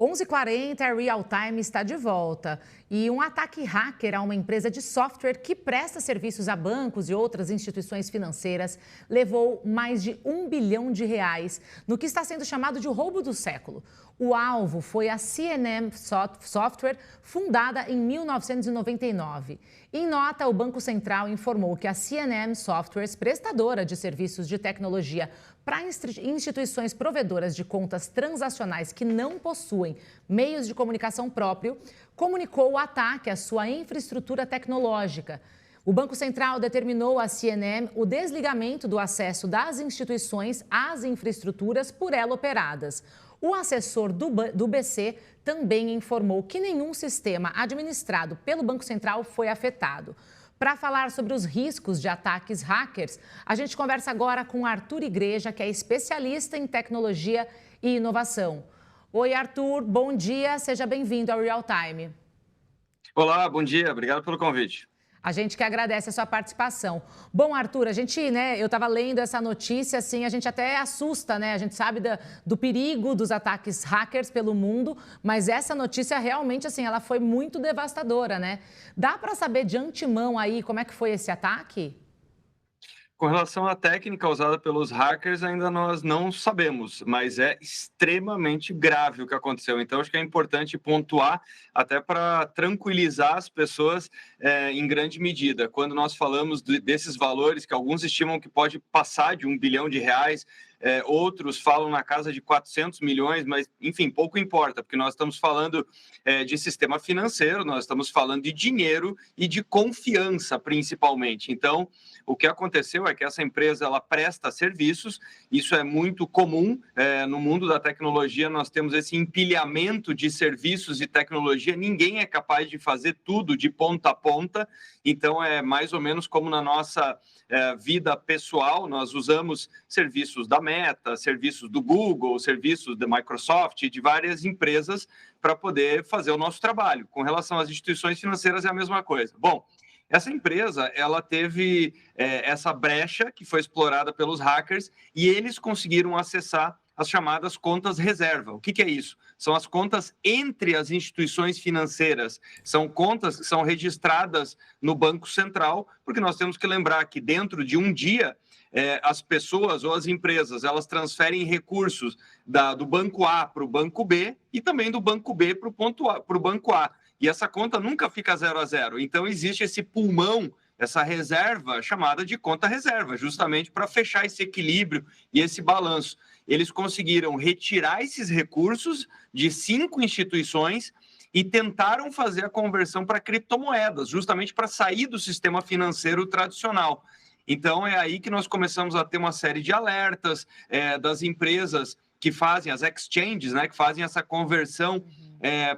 11h40, a Real Time está de volta. E um ataque hacker a uma empresa de software que presta serviços a bancos e outras instituições financeiras levou mais de R$ 1 bilhão no que está sendo chamado de roubo do século. O alvo foi a C&M Software, fundada em 1999. Em nota, o Banco Central informou que a C&M Softwares, prestadora de serviços de tecnologia para instituições provedoras de contas transacionais que não possuem meios de comunicação próprio, comunicou o ataque à sua infraestrutura tecnológica. O Banco Central determinou à C&M o desligamento do acesso das instituições às infraestruturas por ela operadas. O assessor do BC também informou que nenhum sistema administrado pelo Banco Central foi afetado. Para falar sobre os riscos de ataques hackers, a gente conversa agora com Arthur Igreja, que é especialista em tecnologia e inovação. Oi, Arthur, bom dia, seja bem-vindo ao Real Time. Olá, bom dia, obrigado pelo convite. A gente que agradece a sua participação. Bom, Arthur, eu estava lendo essa notícia, assim, a gente até assusta, né? A gente sabe do perigo dos ataques hackers pelo mundo, mas essa notícia realmente, assim, ela foi muito devastadora, né? Dá para saber de antemão aí como é que foi esse ataque? Com relação à técnica usada pelos hackers, ainda nós não sabemos, mas é extremamente grave o que aconteceu. Então, acho que é importante pontuar, até para tranquilizar as pessoas em grande medida. Quando nós falamos desses valores, que alguns estimam que pode passar de R$ 1 bilhão, outros falam na casa de 400 milhões, mas, enfim, pouco importa, porque nós estamos falando de sistema financeiro, nós estamos falando de dinheiro e de confiança, principalmente. Então, o que aconteceu é que essa empresa ela presta serviços, isso é muito comum no mundo da tecnologia, nós temos esse empilhamento de serviços e tecnologia, ninguém é capaz de fazer tudo de ponta a ponta, então é mais ou menos como na nossa vida pessoal, nós usamos serviços da Meta, serviços do Google, serviços da Microsoft, de várias empresas para poder fazer o nosso trabalho. Com relação às instituições financeiras é a mesma coisa. Bom, essa empresa, ela teve essa brecha que foi explorada pelos hackers e eles conseguiram acessar as chamadas contas reserva. O que é isso? São as contas entre as instituições financeiras. São contas que são registradas no Banco Central, porque nós temos que lembrar que dentro de um dia, as pessoas ou as empresas, elas transferem recursos do banco A para o banco B e também do banco B para o banco A. E essa conta nunca fica 0 a 0. Então, existe esse pulmão, essa reserva chamada de conta reserva, justamente para fechar esse equilíbrio e esse balanço. Eles conseguiram retirar esses recursos de 5 instituições e tentaram fazer a conversão para criptomoedas, justamente para sair do sistema financeiro tradicional. Então, é aí que nós começamos a ter uma série de alertas das empresas que fazem, as exchanges, né, que fazem essa conversão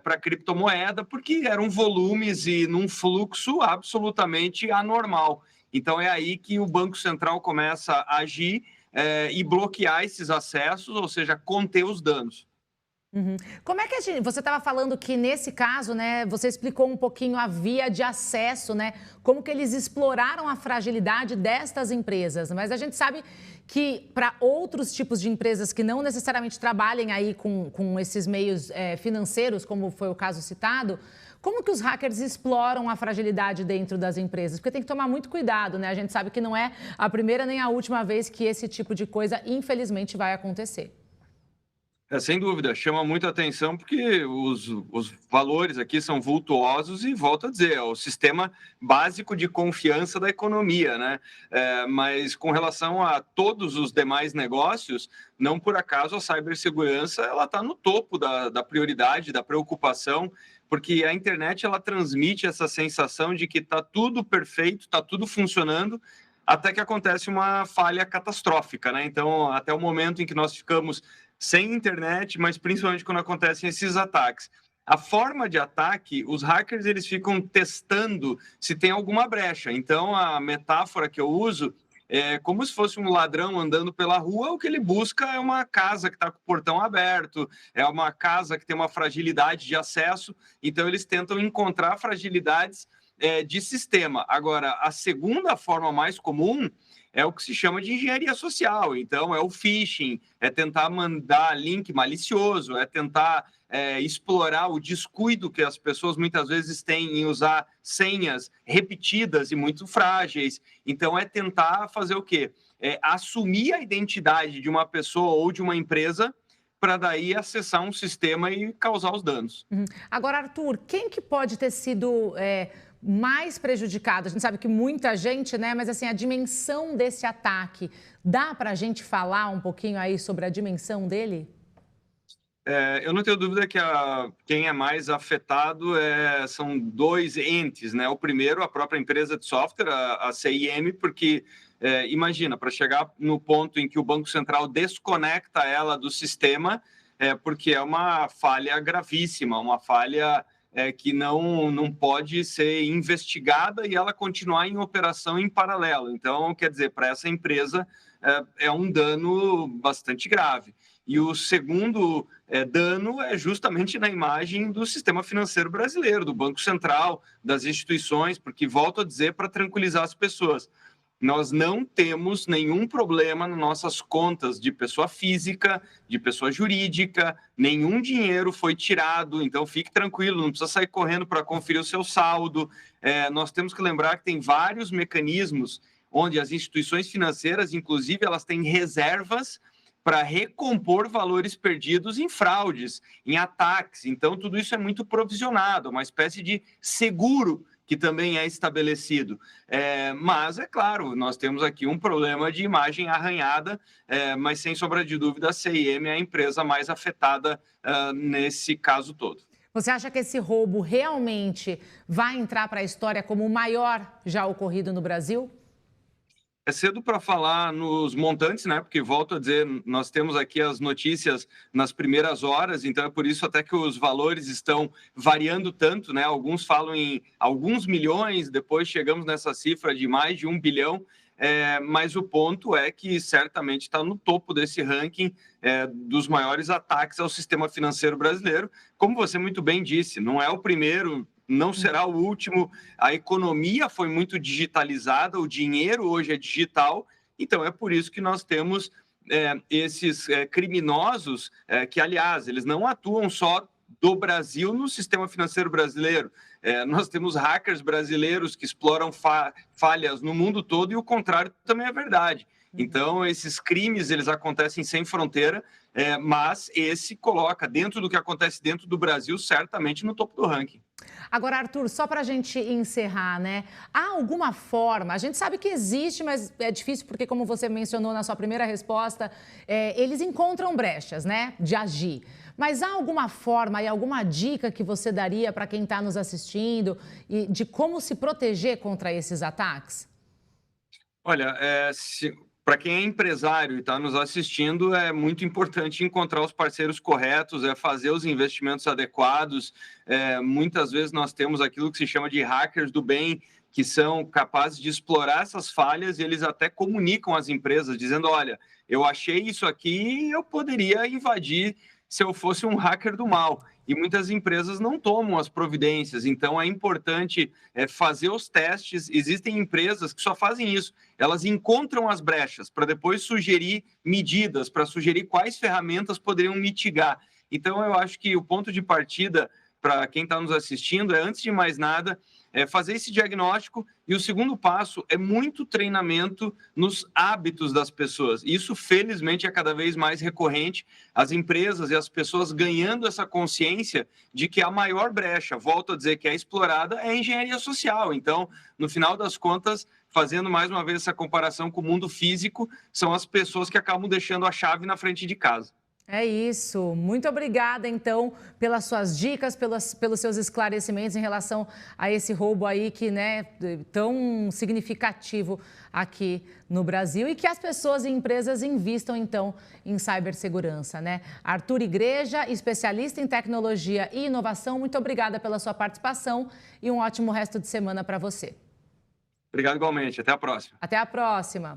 para criptomoeda, porque eram volumes e num fluxo absolutamente anormal. Então, é aí que o Banco Central começa a agir e bloquear esses acessos, ou seja, conter os danos. Uhum. Como é que você estava falando que nesse caso, né, você explicou um pouquinho a via de acesso, né, como que eles exploraram a fragilidade destas empresas, mas a gente sabe que para outros tipos de empresas que não necessariamente trabalhem aí com esses meios financeiros, como foi o caso citado, como que os hackers exploram a fragilidade dentro das empresas? Porque tem que tomar muito cuidado, né? A gente sabe que não é a primeira nem a última vez que esse tipo de coisa, infelizmente, vai acontecer. Sem dúvida, chama muita atenção porque os valores aqui são vultuosos e, volto a dizer, é o sistema básico de confiança da economia, né? Mas com relação a todos os demais negócios, não por acaso a cibersegurança ela está no topo da prioridade, da preocupação, porque a internet ela transmite essa sensação de que está tudo perfeito, está tudo funcionando, até que acontece uma falha catastrófica, né? Então, até o momento em que nós ficamos sem internet, mas principalmente quando acontecem esses ataques. A forma de ataque, os hackers eles ficam testando se tem alguma brecha. Então, a metáfora que eu uso é como se fosse um ladrão andando pela rua, o que ele busca é uma casa que está com o portão aberto, é uma casa que tem uma fragilidade de acesso, então eles tentam encontrar fragilidades de sistema. Agora, a segunda forma mais comum é o que se chama de engenharia social. Então, é o phishing, é tentar mandar link malicioso, é tentar explorar o descuido que as pessoas muitas vezes têm em usar senhas repetidas e muito frágeis. Então, é tentar fazer o quê? Assumir a identidade de uma pessoa ou de uma empresa para daí acessar um sistema e causar os danos. Agora, Arthur, quem que pode ter sido mais prejudicado? A gente sabe que muita gente, né? Mas assim, a dimensão desse ataque, dá para a gente falar um pouquinho aí sobre a dimensão dele? Eu não tenho dúvida que quem é mais afetado são dois entes, né? O primeiro, a própria empresa de software, a CIM, porque imagina, para chegar no ponto em que o Banco Central desconecta ela do sistema, porque é uma falha gravíssima, uma falha que não pode ser investigada e ela continuar em operação em paralelo. Então, quer dizer, para essa empresa é um dano bastante grave. E o segundo dano é justamente na imagem do sistema financeiro brasileiro, do Banco Central, das instituições, porque, volto a dizer, para tranquilizar as pessoas, nós não temos nenhum problema nas nossas contas de pessoa física, de pessoa jurídica, nenhum dinheiro foi tirado, então fique tranquilo, não precisa sair correndo para conferir o seu saldo. Nós temos que lembrar que tem vários mecanismos onde as instituições financeiras, inclusive, elas têm reservas para recompor valores perdidos em fraudes, em ataques. Então, tudo isso é muito provisionado, uma espécie de seguro que também é estabelecido. Mas, é claro, nós temos aqui um problema de imagem arranhada, mas, sem sombra de dúvida, a CIM é a empresa mais afetada nesse caso todo. Você acha que esse roubo realmente vai entrar para a história como o maior já ocorrido no Brasil? É cedo para falar nos montantes, né? Porque, volto a dizer, nós temos aqui as notícias nas primeiras horas, então é por isso até que os valores estão variando tanto, né? Alguns falam em alguns milhões, depois chegamos nessa cifra de mais de 1 bilhão, mas o ponto é que certamente está no topo desse ranking dos maiores ataques ao sistema financeiro brasileiro. Como você muito bem disse, não é o primeiro, não será o último. A economia foi muito digitalizada, o dinheiro hoje é digital, então é por isso que nós temos esses criminosos que, aliás, eles não atuam só do Brasil no sistema financeiro brasileiro. Nós temos hackers brasileiros que exploram falhas no mundo todo e o contrário também é verdade. Então, esses crimes, eles acontecem sem fronteira, mas esse coloca, dentro do que acontece dentro do Brasil, certamente no topo do ranking. Agora, Arthur, só para a gente encerrar, né? Há alguma forma, a gente sabe que existe, mas é difícil porque, como você mencionou na sua primeira resposta, eles encontram brechas, né, de agir. Mas há alguma forma e alguma dica que você daria para quem está nos assistindo e de como se proteger contra esses ataques? Olha, para quem é empresário e está nos assistindo, é muito importante encontrar os parceiros corretos, fazer os investimentos adequados. Muitas vezes nós temos aquilo que se chama de hackers do bem, que são capazes de explorar essas falhas e eles até comunicam às empresas, dizendo, olha, eu achei isso aqui e eu poderia invadir se eu fosse um hacker do mal. E muitas empresas não tomam as providências, então é importante fazer os testes. Existem empresas que só fazem isso, elas encontram as brechas para depois sugerir medidas, para sugerir quais ferramentas poderiam mitigar. Então, eu acho que o ponto de partida para quem está nos assistindo é, antes de mais nada, fazer esse diagnóstico, e o segundo passo é muito treinamento nos hábitos das pessoas. Isso, felizmente, é cada vez mais recorrente, as empresas e as pessoas ganhando essa consciência de que a maior brecha, volto a dizer, que é explorada, é a engenharia social. Então, no final das contas, fazendo mais uma vez essa comparação com o mundo físico, são as pessoas que acabam deixando a chave na frente de casa. É isso. Muito obrigada, então, pelas suas dicas, pelos seus esclarecimentos em relação a esse roubo aí que, né, tão significativo aqui no Brasil e que as pessoas e empresas invistam, então, em cibersegurança, né? Arthur Igreja, especialista em tecnologia e inovação, muito obrigada pela sua participação e um ótimo resto de semana para você. Obrigado igualmente. Até a próxima. Até a próxima.